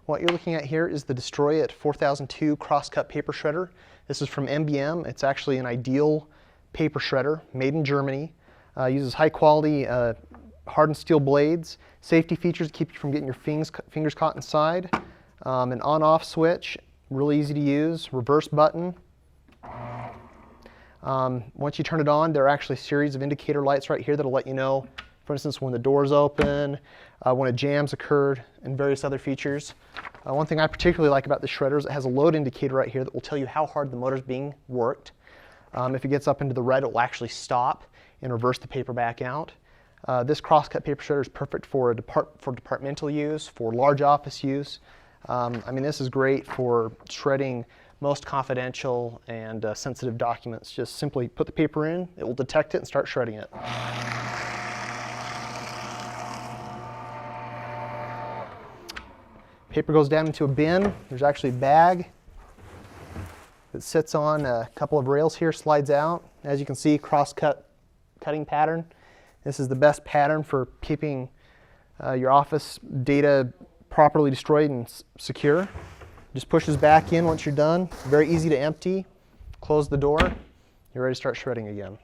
What you're looking at here is the Destroyit 4002 crosscut paper shredder. This is from MBM. It's actually an ideal paper shredder made in Germany. Uses high quality hardened steel blades, safety features to keep you from getting your fingers caught inside, an on-off switch, really easy to use, reverse button. Once you turn it on, there are actually a series of indicator lights right here that'll let you know, for instance, when the door's open, when a jam's occurred, and various other features. One thing I particularly like about the shredder is it has a load indicator right here that will tell you how hard the motor's being worked. If it gets up into the red, it will actually stop and reverse the paper back out. This crosscut paper shredder is perfect for departmental use, for large office use. I mean, this is great for shredding most confidential and sensitive documents. Just simply put the paper in, it will detect it and start shredding it. Paper goes down into a bin. There's actually a bag that sits on a couple of rails here, slides out. As you can see, cutting pattern. This is the best pattern for keeping your office data properly destroyed and secure. Just pushes back in once you're done. Very easy to empty. Close the door. You're ready to start shredding again.